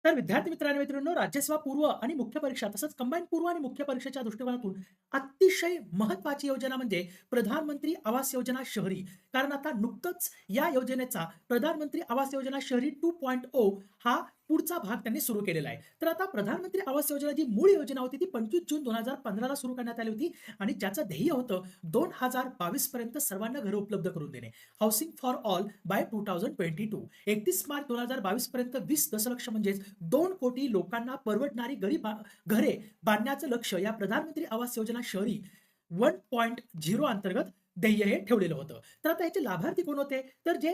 तर विद्यार्थी मित्रांनो, राज्यसेवा पूर्व आणि मुख्य परीक्षा तसंच कंबाईन पूर्व आणि मुख्य परीक्षेच्या दृष्टिकोनातून अतिशय महत्त्वाची योजना म्हणजे प्रधानमंत्री आवास योजना शहरी. कारण आता नुकतंच या योजनेचा प्रधानमंत्री आवास योजना शहरी 2.0 हा पुढचा भाग त्यांनी सुरू केलेला आहे. तर आता प्रधानमंत्री आवास योजना जी मूळ योजना होती ती 25 जून 2015 ला सुरू करण्यात आली होती आणि ज्याचं ध्येय होतं 2022 पर्यंत सर्वांना घरं उपलब्ध करून देणे. Housing for all by 2022. 31 मार्च 2022 पर्यंत 20 दशलक्ष म्हणजेच 2 कोटी लोकांना परवडणारी घरे बांधण्याचं लक्ष्य या प्रधानमंत्री आवास योजना शहरी 1.0 अंतर्गत ध्येय हे ठेवलेलं होतं. तर आता याचे लाभार्थी कोण होते? तर जे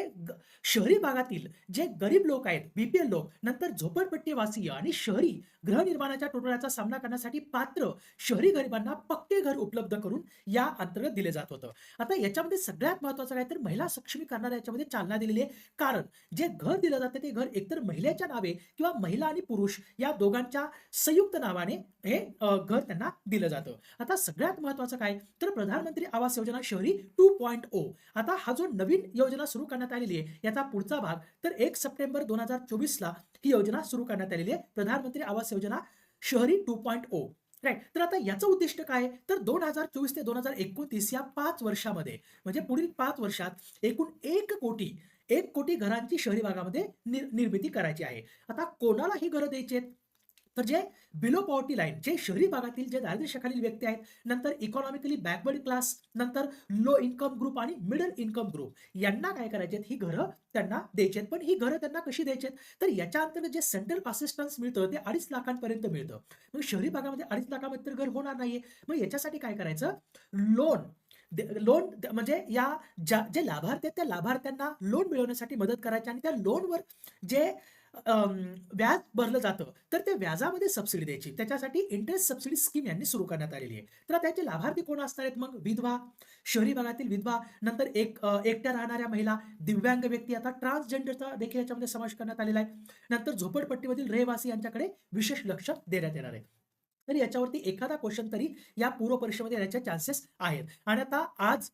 शहरी भागातील जे गरीब लोक आहेत, बी-पी-एल लोक, नंतर झोपडपट्टीवासीय आणि शहरी गृहनिर्माणाच्या तुटवड्याचा सामना करण्यासाठी पात्र शहरी गरिबांना पक्के घर उपलब्ध करून या अंतर्गत दिले जात होतं. आता याच्यामध्ये सगळ्यात महत्त्वाचं काय तर महिला सक्षमीकरणाला याच्यामध्ये चालना दिलेली आहे. कारण जे घर दिलं जातं ते घर एकतर महिलेच्या नावे किंवा महिला आणि पुरुष या दोघांच्या संयुक्त नावाने हे घर त्यांना दिलं जातं. आता सगळ्यात महत्त्वाचं काय तर प्रधानमंत्री आवास योजना शहरी 2.0. आता हा जो नवीन योजना सुरू करण्यात आलेली आहे याचा पुढचा भाग तर 1 सप्टेंबर 2024 ला ही योजना सुरू करण्यात आलेली आहे. प्रधानमंत्री आवास योजना शहरी 2.0. राइट. तर आता याचं उद्दिष्ट काय आहे? तर 2024 ते 2029 या 5 वर्षामध्ये म्हणजे पुढील 5 वर्षात एकूण 1 कोटी घरांची शहरी भागामध्ये निर्मिती करायची आहे. आता कोणाला ही घरं द्यायची आहेत? तर जे बिलो पॉवर्टी लाईन जे शहरी भागातील जे दारिद्र्यरेषेखालील व्यक्ती आहेत, नंतर इकॉनॉमिकली बॅकवर्ड क्लास, नंतर लो इन्कम ग्रुप आणि मिडल इन्कम ग्रुप यांना काय करायचे आहेत, ही घरं त्यांना द्यायची आहेत. पण ही घरं त्यांना कशी द्यायची आहेत? तर याच्या अंतर्गत जे सेंट्रल असिस्टन्स मिळतं ते 2.5 लाखांपर्यंत मिळतं. मग शहरी भागामध्ये 2.5 लाखामध्ये तर घर होणार नाहीये. मग याच्यासाठी काय करायचं? लोन लोन म्हणजे जे लाभार्थी आहेत त्या लाभार्थ्यांना लोन मिळवण्यासाठी मदत करायची आणि त्या लोनवर जे व्याज भरलं जातं, तर त्या व्याजामध्ये सबसिडी द्यायची. त्याच्यासाठी इंटरेस्ट सबसिडी स्कीम यांनी सुरू करण्यात आलेली आहे. तर आता त्याचे लाभार्थी कोण असणार आहेत मग? विधवा, शहरी भागातील विधवा, नंतर एकट्या राहणाऱ्या महिला, दिव्यांग व्यक्ती, आता ट्रान्सजेंडरचा देखील याच्यामध्ये समावेश करण्यात आलेला आहे. नंतर झोपडपट्टीमधील रहिवासी यांच्याकडे विशेष लक्ष देण्यात येणार आहे. तर याच्यावरती एखादा क्वेशन तरी या पूर्व परीक्षेमध्ये येण्याचे चान्सेस आहेत. आणि आता आज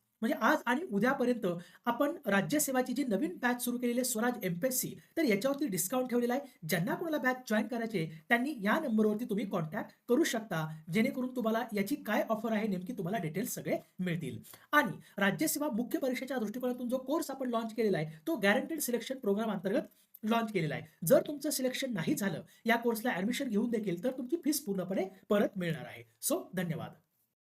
आणि उद्यापर्यंत आपण राज्यसेवाची जी नवीन बॅच सुरू केलेली आहे स्वराज एम-पी-एस-सी तर याच्यावरती डिस्काउंट ठेवलेला आहे. ज्यांना कोणाला बॅच जॉइन करायचे त्यांनी या नंबरवरती तुम्ही कॉन्टॅक्ट करू शकता. जेणेकरून तुम्हाला याची काय ऑफर आहे नेमकी तुम्हाला डिटेल्स सगळे मिळतील. आणि राज्यसेवा मुख्य परीक्षेच्या दृष्टिकोनातून जो कोर्स आपण लॉन्च केलेला आहे तो गॅरंटेड सिलेक्शन प्रोग्राम अंतर्गत लॉन्च केलेला आहे. जर तुमचं सिलेक्शन नाही झालं या कोर्सला ॲडमिशन घेऊन देखील तर तुमची फीस पूर्णपणे परत मिळणार आहे. सो धन्यवाद.